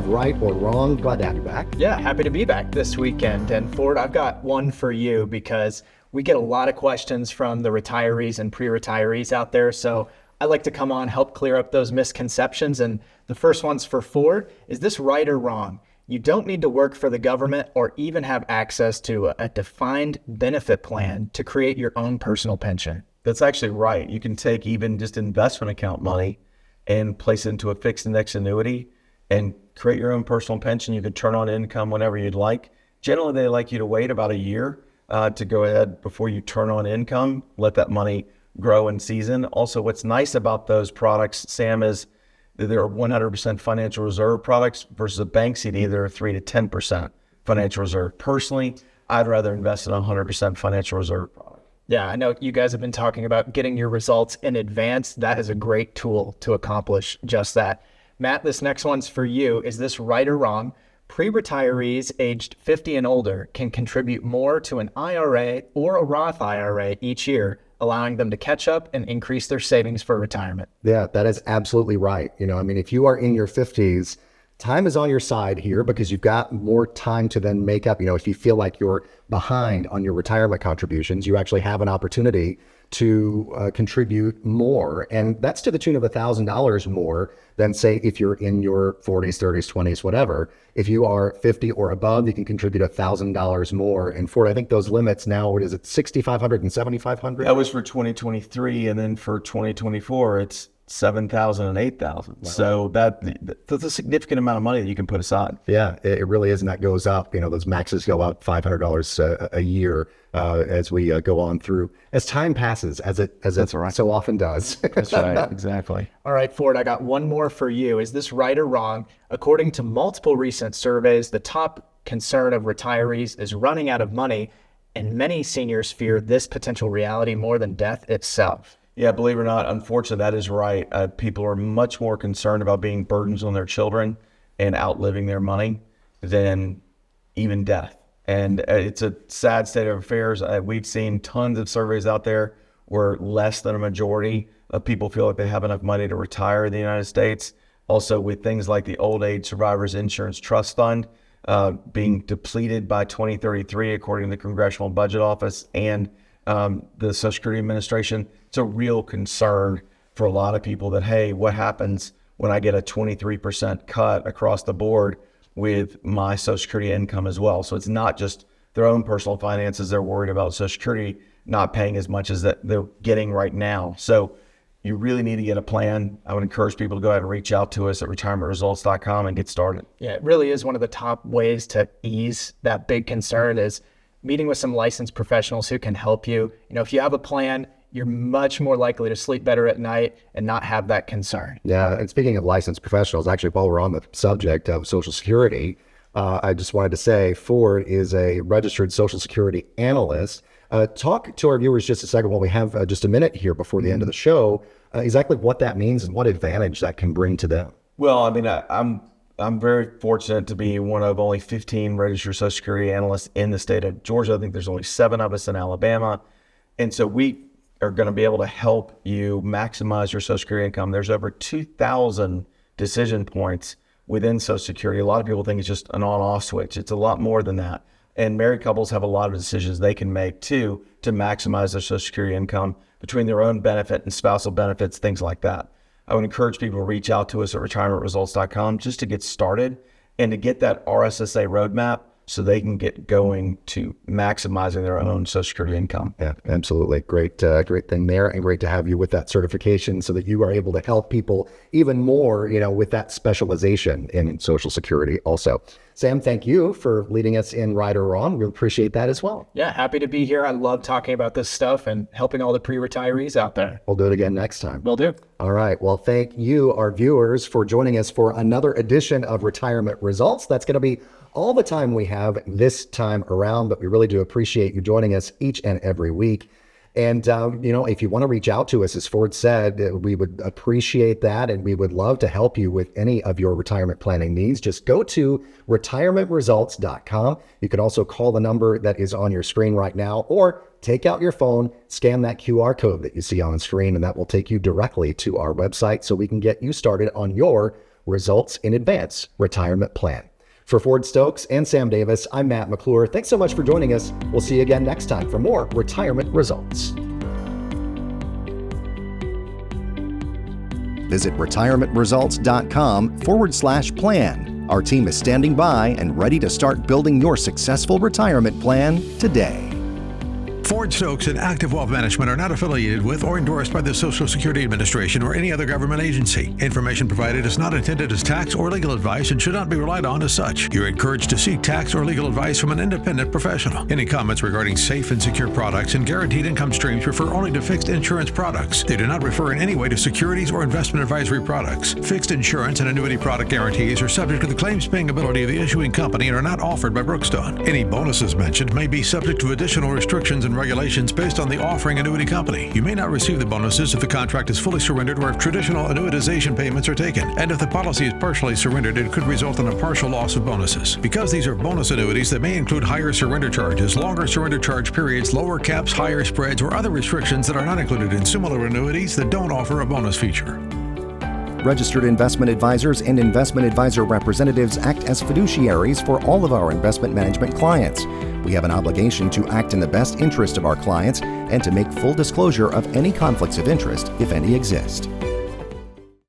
of Right or Wrong. Glad to have you back. Yeah, happy to be back this weekend. And Ford, I've got one for you because we get a lot of questions from the retirees and pre-retirees out there. So I like to come on, help clear up those misconceptions. And the first one's for Ford. Is this right or wrong? You don't need to work for the government or even have access to a defined benefit plan to create your own personal pension. That's actually right. You can take even just investment account money and place it into a fixed index annuity and create your own personal pension. You could turn on income whenever you'd like. Generally, they like you to wait about a year to go ahead before you turn on income, let that money grow in season. Also, what's nice about those products, Sam, is that they're 100% financial reserve products versus a bank CD. They're 3 to 10% financial reserve. Personally, I'd rather invest in a 100% financial reserve product. Yeah, I know you guys have been talking about getting your results in advance. That is a great tool to accomplish just that. Matt, this next one's for you. Is this right or wrong? Pre-retirees aged 50 and older can contribute more to an IRA or a Roth IRA each year, allowing them to catch up and increase their savings for retirement. Yeah, that is absolutely right. If you are in your 50s, time is on your side here because you've got more time to then make up. If you feel like you're behind on your retirement contributions, you actually have an opportunity to contribute more. And that's to the tune of $1,000 more than, say, if you're in your 40s, 30s, 20s, whatever. If you are 50 or above, you can contribute $1,000 more. And for, I think those limits now, what is it, 6,500 and 7,500? That was for 2023. And then for 2024, it's 7,000 and 8,000. Wow. So that's a significant amount of money that you can put aside. Yeah, it really is. And that goes up. Those maxes go up $500 a year as we go on through, as time passes, as it right. So often does. That's right. Exactly. All right, Ford, I got one more for you. Is this right or wrong? According to multiple recent surveys, the top concern of retirees is running out of money, and many seniors fear this potential reality more than death itself. Yeah, believe it or not, unfortunately, that is right. People are much more concerned about being burdens on their children and outliving their money than even death. And it's a sad state of affairs. We've seen tons of surveys out there where less than a majority of people feel like they have enough money to retire in the United States. Also, with things like the Old Age Survivors Insurance Trust Fund being depleted by 2033, according to the Congressional Budget Office and the Social Security Administration, it's a real concern for a lot of people that, hey, what happens when I get a 23% cut across the board with my Social Security income as well? So it's not just their own personal finances. They're worried about Social Security not paying as much as that they're getting right now. So you really need to get a plan. I would encourage people to go ahead and reach out to us at retirementresults.com and get started. Yeah, it really is one of the top ways to ease that big concern is meeting with some licensed professionals who can help you. If you have a plan, you're much more likely to sleep better at night and not have that concern. Yeah, and speaking of licensed professionals, actually, while we're on the subject of Social Security, I just wanted to say Ford is a registered Social Security analyst. Talk to our viewers just a second while we have just a minute here before the end of the show, exactly what that means and what advantage that can bring to them. Well, I'm very fortunate to be one of only 15 registered Social Security analysts in the state of Georgia. I think there's only 7 of us in Alabama. And so we are going to be able to help you maximize your Social Security income. There's over 2,000 decision points within Social Security. A lot of people think it's just an on-off switch. It's a lot more than that. And married couples have a lot of decisions they can make too to maximize their Social Security income between their own benefit and spousal benefits, things like that. I would encourage people to reach out to us at retirementresults.com just to get started and to get that RSSA roadmap so they can get going to maximizing their own Social Security income. Yeah, absolutely. Great thing there, and great to have you with that certification so that you are able to help people even more, with that specialization in Social Security also. Sam, thank you for leading us in Right or Wrong. We appreciate that as well. Yeah, happy to be here. I love talking about this stuff and helping all the pre-retirees out there. We'll do it again next time. Will do. All right. Well, thank you, our viewers, for joining us for another edition of Retirement Results. That's going to be all the time we have this time around, but we really do appreciate you joining us each and every week. And, if you want to reach out to us, as Ford said, we would appreciate that. And we would love to help you with any of your retirement planning needs. Just go to retirementresults.com. You can also call the number that is on your screen right now, or take out your phone, scan that QR code that you see on screen, and that will take you directly to our website so we can get you started on your Results in Advance Retirement Plan. For Ford Stokes and Sam Davis, I'm Matt McClure. Thanks so much for joining us. We'll see you again next time for more retirement results. Visit retirementresults.com/plan. Our team is standing by and ready to start building your successful retirement plan today. Ford Stokes and Active Wealth Management are not affiliated with or endorsed by the Social Security Administration or any other government agency. Information provided is not intended as tax or legal advice and should not be relied on as such. You're encouraged to seek tax or legal advice from an independent professional. Any comments regarding safe and secure products and guaranteed income streams refer only to fixed insurance products. They do not refer in any way to securities or investment advisory products. Fixed insurance and annuity product guarantees are subject to the claims-paying ability of the issuing company and are not offered by Brookstone. Any bonuses mentioned may be subject to additional restrictions and regulations based on the offering annuity company. You may not receive the bonuses if the contract is fully surrendered or if traditional annuitization payments are taken. And if the policy is partially surrendered, it could result in a partial loss of bonuses. Because these are bonus annuities that may include higher surrender charges, longer surrender charge periods, lower caps, higher spreads, or other restrictions that are not included in similar annuities that don't offer a bonus feature. Registered investment advisors and investment advisor representatives act as fiduciaries for all of our investment management clients. We have an obligation to act in the best interest of our clients and to make full disclosure of any conflicts of interest, if any exist.